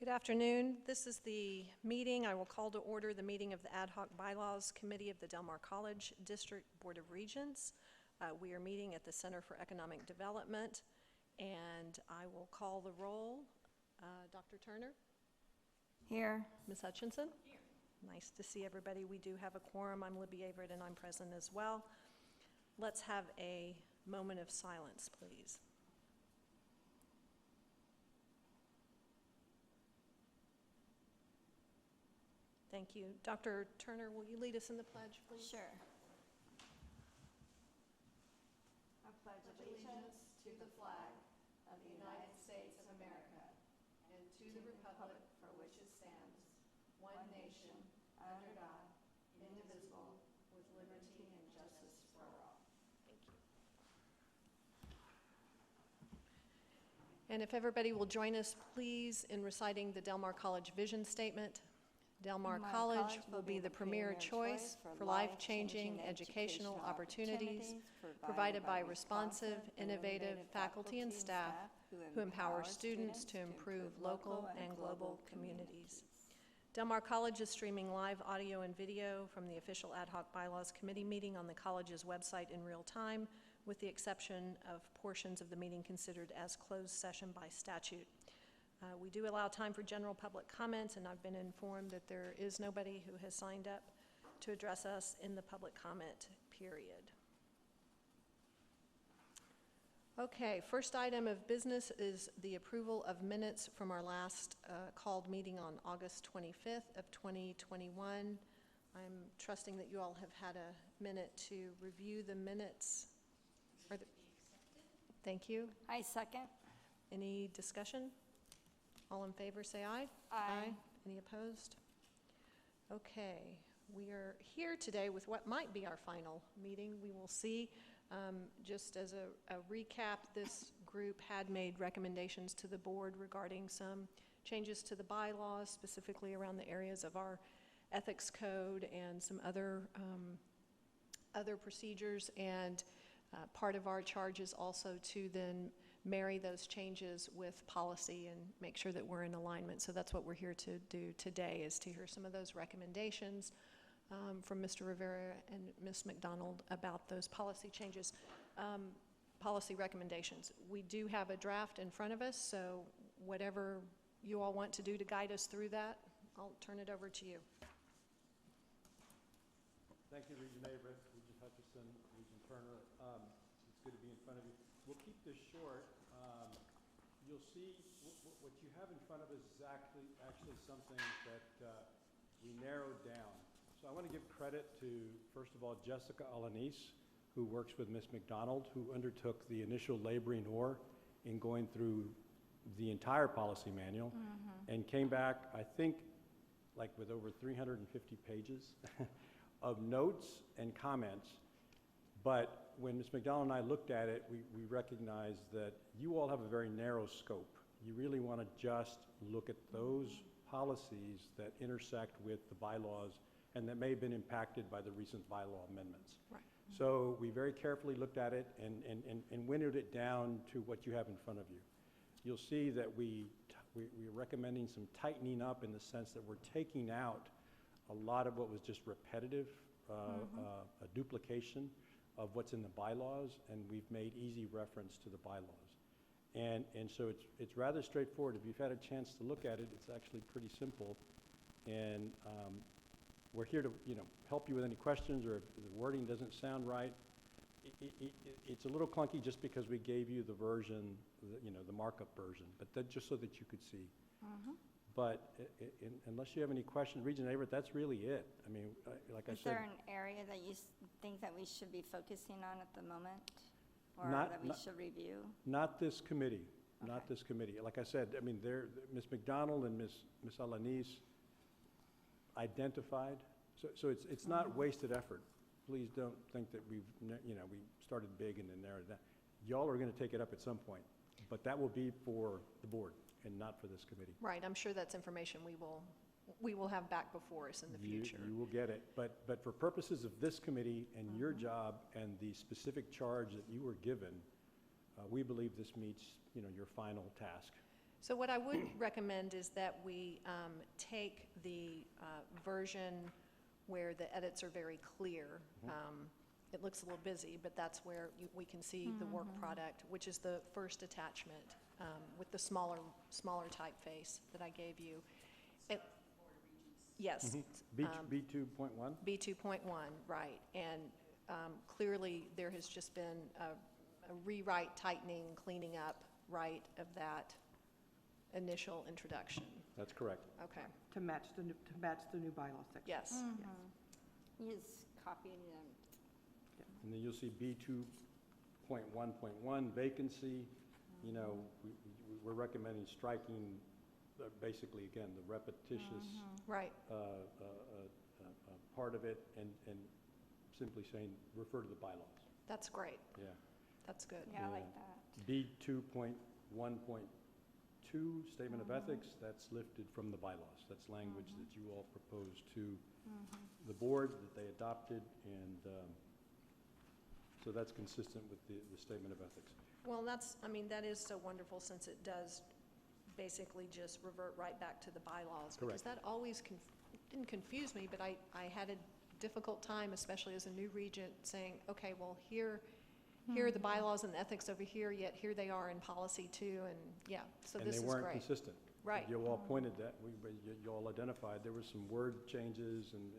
Good afternoon. This is the meeting. I will call to order the meeting of the Ad Hoc Bylaws Committee of the Del Mar College District Board of Regents. We are meeting at the Center for Economic Development, and I will call the roll. Dr. Turner? Here. Ms. Hutchinson? Here. Nice to see everybody. We do have a quorum. I'm Libby Averett, and I'm present as well. Let's have a moment of silence, please. Thank you. Dr. Turner, will you lead us in the pledge, please? Sure. I pledge allegiance to the flag of the United States of America and to the republic for which it stands, one nation, under God, indivisible, with liberty and justice for all. Thank you. And if everybody will join us, please, in reciting the Del Mar College vision statement. Del Mar College will be the premier choice for life-changing educational opportunities provided by responsive, innovative faculty and staff who empower students to improve local and global communities. Del Mar College is streaming live audio and video from the official Ad Hoc Bylaws Committee meeting on the college's website in real time, with the exception of portions of the meeting considered as closed session by statute. We do allow time for general public comments, and I've been informed that there is nobody who has signed up to address us in the public comment period. Okay, first item of business is the approval of minutes from our last called meeting on August 25th of 2021. I'm trusting that you all have had a minute to review the minutes. Thank you. I second. Any discussion? All in favor, say aye. Aye. Any opposed? Okay, we are here today with what might be our final meeting. We will see. Just as a recap, this group had made recommendations to the board regarding some changes to the bylaws, specifically around the areas of our ethics code and some other procedures. And part of our charge is also to then marry those changes with policy and make sure that we're in alignment. So that's what we're here to do today, is to hear some of those recommendations from Mr. Rivera and Ms. McDonald about those policy changes, policy recommendations. We do have a draft in front of us, so whatever you all want to do to guide us through that, I'll turn it over to you. Thank you, Regent Averett, Regent Hutchison, Regent Turner. It's good to be in front of you. We'll keep this short. You'll see what you have in front of us is actually something that we narrowed down. So I want to give credit to, first of all, Jessica Alanis, who works with Ms. McDonald, who undertook the initial laboring oar in going through the entire policy manual and came back, I think, like with over 350 pages of notes and comments. But when Ms. McDonald and I looked at it, we recognized that you all have a very narrow scope. You really want to just look at those policies that intersect with the bylaws and that may have been impacted by the recent bylaw amendments. Right. So we very carefully looked at it and winnowed it down to what you have in front of you. You'll see that we're recommending some tightening up in the sense that we're taking out a lot of what was just repetitive, a duplication of what's in the bylaws, and we've made easy reference to the bylaws. And so it's rather straightforward. If you've had a chance to look at it, it's actually pretty simple. And we're here to help you with any questions, or if the wording doesn't sound right. It's a little clunky just because we gave you the version, the markup version, but that just so that you could see. But unless you have any questions, Regent Averett, that's really it. I mean, like I said. Is there an area that you think that we should be focusing on at the moment, or that we should review? Not this committee. Okay. Not this committee. Like I said, I mean, Ms. McDonald and Ms. Alanis identified. So it's not wasted effort. Please don't think that we started big and then narrowed it down. Y'all are going to take it up at some point, but that will be for the board and not for this committee. Right, I'm sure that's information we will have back before us in the future. You will get it, but for purposes of this committee and your job and the specific charge that you were given, we believe this meets your final task. So what I would recommend is that we take the version where the edits are very clear. It looks a little busy, but that's where we can see the work product, which is the first attachment with the smaller typeface that I gave you. Yes. B2.1? B2.1, right. And clearly, there has just been a rewrite, tightening, cleaning up, right, of that initial introduction. That's correct. Okay. To match the new bylaw section. Yes. You just copied them. And then you'll see B2.1.1 vacancy. You know, we're recommending striking basically, again, the repetitious Right. Part of it and simply saying, refer to the bylaws. That's great. Yeah. That's good. Yeah, I like that. B2.1.2, Statement of Ethics, that's lifted from the bylaws. That's language that you all proposed to the board, that they adopted, and so that's consistent with the Statement of Ethics. Well, that is so wonderful, since it does basically just revert right back to the bylaws. Because Correct. that always didn't confuse me, but I had a difficult time, especially as a new regent, saying, okay, well, here are the bylaws and the ethics over here, yet here they are in policy too, and yeah, so this is And they weren't great. consistent. Right. You all pointed that, you all identified, there were some word changes and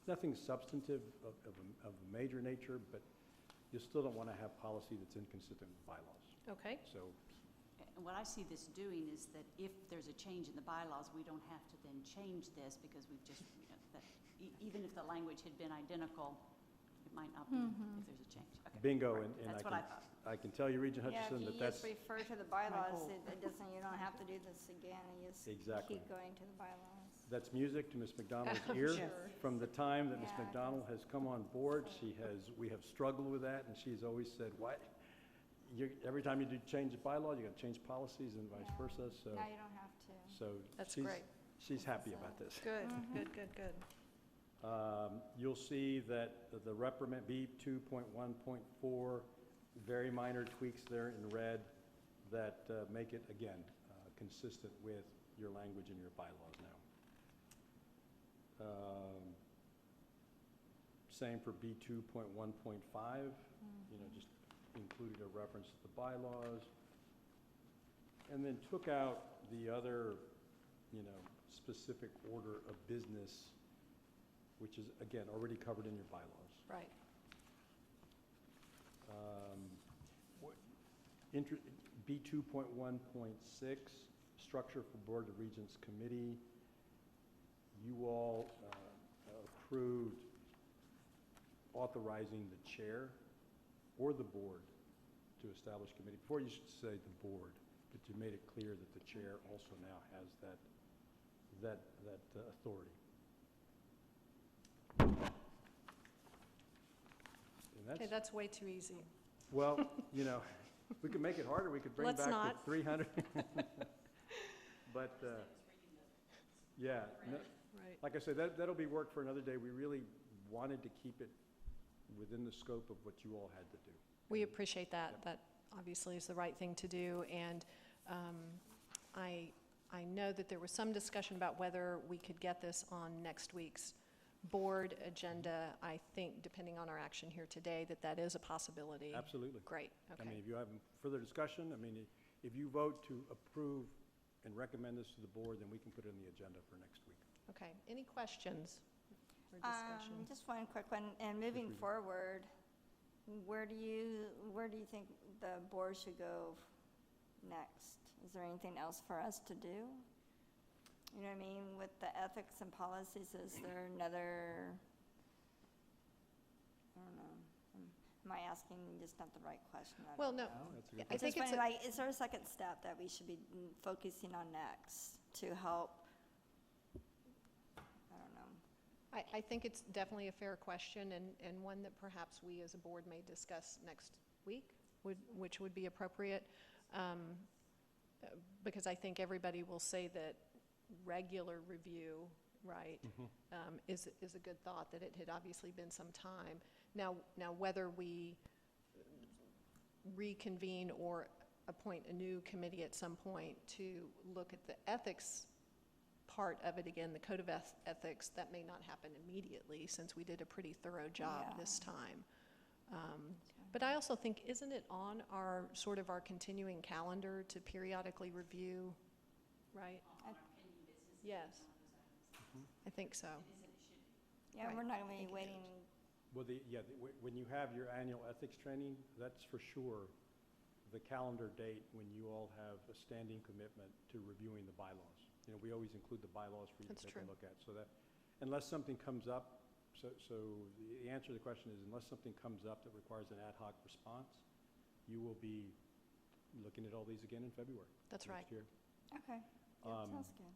nothing substantive of a major nature, but you still don't want to have policy that's inconsistent with bylaws. Okay, So, And what I see this doing is that if there's a change in the bylaws, we don't have to then change this, because we've just, even if the language had been identical, it might not be if there's a change. Okay. bingo, Right. and That's what I thought. I can tell you, Regent Yeah, Hutchison, if that you that's, just refer to the bylaws, goal. it doesn't, you don't have to do this again, you just Exactly. keep going to the bylaws. that's music to Ms. McDonald's I'm ear. sure. From the time that Ms. Yeah, McDonald has come on board, we have struggled with that, and she's always said, why? Every time you do change the bylaw, you gotta change policies and vice Yeah. versa, so. Now you don't have to. So that's she's- great. She's happy about this. Good, good. You'll see that the reprimand, B2.1.4, very minor tweaks there in red that make it, again, consistent with your language in your bylaws now. Same for B2.1.5, just included a reference to the bylaws. And then took out the other, specific order of business, which is, again, already covered in your bylaws. Right. B2.1.6, structure for Board of Regents Committee. You all approved authorizing the chair or the board to establish committee. Before, you should say the board, but you made it clear that the chair also now has that authority. And Okay, that's way too easy. well, we could make it harder, we could bring Let's back not. the 300. But, yeah, Right. like I said, that'll be work for another day. We really wanted to keep it within the scope of what you all had to do. We appreciate that. That obviously is the right thing to do, and I know that there was some discussion about whether we could get this on next week's board agenda. I think, depending on our action here today, that is a possibility. Absolutely. Great, I mean, okay. if you have further discussion, if you vote to approve and recommend this to the board, then we can put it on the agenda for next week. Okay, any questions or discussion? Just one quick one, and moving Regent. forward, where do you think the board should go next? Is there anything else for us to do? You know what I mean, with the ethics and policies, is there another, I don't know, am I asking just not the right question? I Well, don't no, know. That's a good I think Just it's, wondering, is there a second step that we should be focusing on next to help? I don't know. I think it's definitely a fair question, and one that perhaps we as a board may discuss next week, which would be appropriate. Because I think everybody will say that regular review, right, is a good thought, that it had obviously been some time. Now whether we reconvene or appoint a new committee at some point to look at the ethics part of it again, the code of ethics. That may not happen immediately since we did a pretty thorough job Yeah. this time. But I also think, isn't it on our, sort of our continuing calendar to periodically review, right? Yes. I think so. Yeah, Right. we're not I gonna think be it waiting, Well, when you have your annual ethics training, that's for sure the calendar date when you all have a standing commitment to reviewing the bylaws. You know, we always include the bylaws for you to That's take a true. look at. So that, unless something comes up, so the answer to the question is, unless something comes up that requires an ad hoc response, you will be looking at all these again in February. That's right. Next year. okay, Um, sounds good.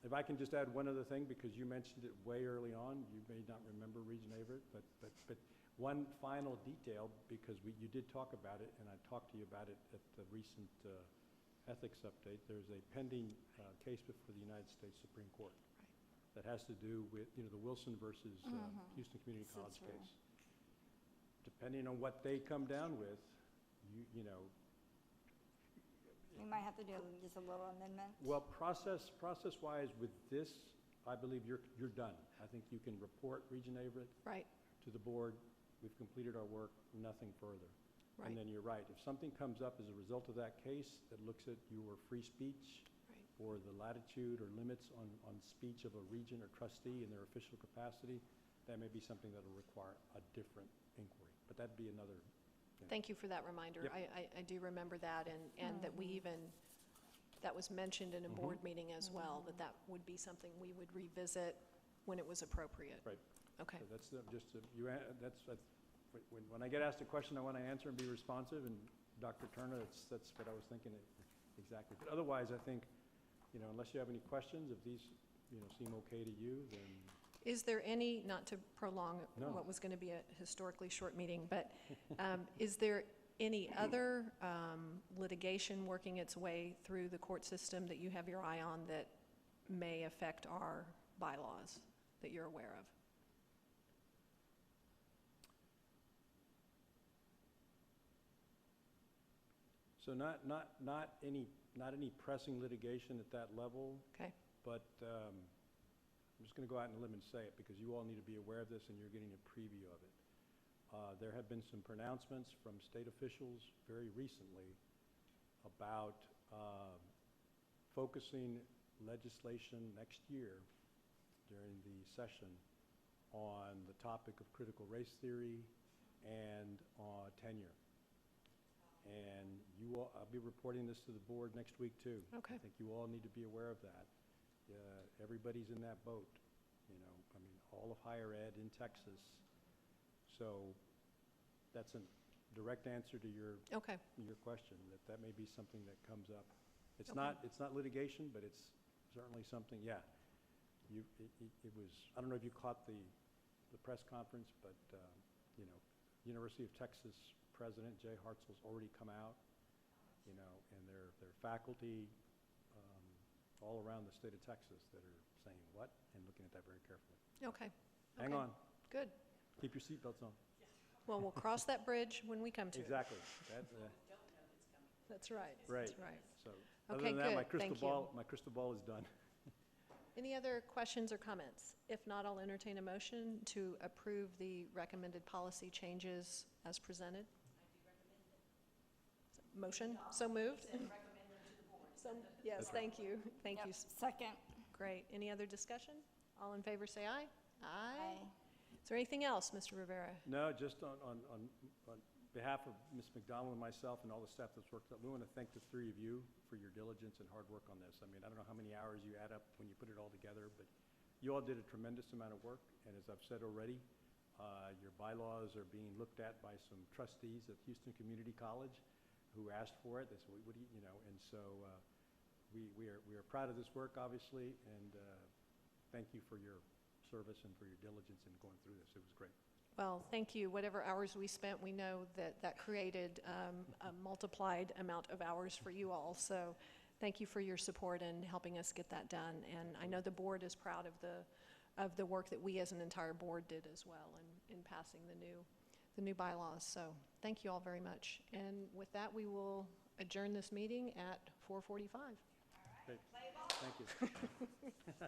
If I can just add one other thing, because you mentioned it way early on, you may not remember Regent Averett, but one final detail, because you did talk about it, and I talked to you about it at the recent ethics update. There's a pending case before the United States Supreme Court that has to do with, you know, the Wilson versus Houston Community College That's right. case. Depending on what they come down with, you know, We might have to do just a little amendment. well, process-wise with this, I believe you're done. I think you can report Regent Averett Right, to the board, we've completed our work, nothing further. right, And then you're right, if something comes up as a result of that case that looks at your free speech right. or the latitude or limits on speech of a regent or trustee in their official capacity, that may be something that'll require a different inquiry. But that'd be another. Thank you for that reminder. Yep. I do remember that, and that we even, that was mentioned in a board meeting as well, that would be something we would revisit when it was appropriate. Right. Okay, So that's when I get asked a question, I want to answer and be responsive, and Dr. Turner, that's what I was thinking exactly. But otherwise, I think, you know, unless you have any questions, if these, you know, seem okay to you, then. is there any, not to prolong No. what was going to be a historically short meeting, but is there any other litigation working its way through the court system that you have your eye on that may affect our bylaws that you're aware of? So not any pressing litigation at that level, Okay, but I'm just going to go out on a limb and say it, because you all need to be aware of this, and you're getting a preview of it. There have been some pronouncements from state officials very recently about focusing legislation next year during the session on the topic of critical race theory and tenure. And I'll be reporting this to the board next week, too. Okay. I think you all need to be aware of that. Everybody's in that boat, you know, I mean, all of higher ed in Texas. So that's a direct answer to your okay, question, that may be something that comes up. It's Okay. not litigation, but it's certainly something, yeah. It was, I don't know if you caught the press conference, but, you know, University of Texas President Jay Hartzell's already come out, you know, and their faculty all around the state of Texas that are saying what, and looking at that very carefully. okay. Hang Okay. on, Good. keep your seatbelts on. Well, we'll cross that bridge when we come to it. Exactly. That's right. Right. That's right. So, other Okay, than that, my good. Thank crystal ball is done. Any other questions or comments? If not, I'll entertain a motion to approve the recommended policy changes as presented. Motion, so moved? Yes, thank you. Thank Yep, you. second. Great. Any other discussion? All in favor, say aye. Aye. Is there anything else, Mr. Rivera? No, just on behalf of Ms. McDonald and myself and all the staff that's worked up, we want to thank the three of you for your diligence and hard work on this. I mean, I don't know how many hours you add up when you put it all together, but you all did a tremendous amount of work, and as I've said already, your bylaws are being looked at by some trustees at Houston Community College who asked for it. They said, what do you know, and so we are proud of this work, obviously, and thank you for your service and for your diligence in going through this. It was great. Well, thank you. Whatever hours we spent, we know that created a multiplied amount of hours for you all. So thank you for your support in helping us get that done. And I know the board is proud of the work that we as an entire board did as well in passing the new bylaws. So thank you all very much. And with that, we will adjourn this meeting at 4:45. Okay, thank you.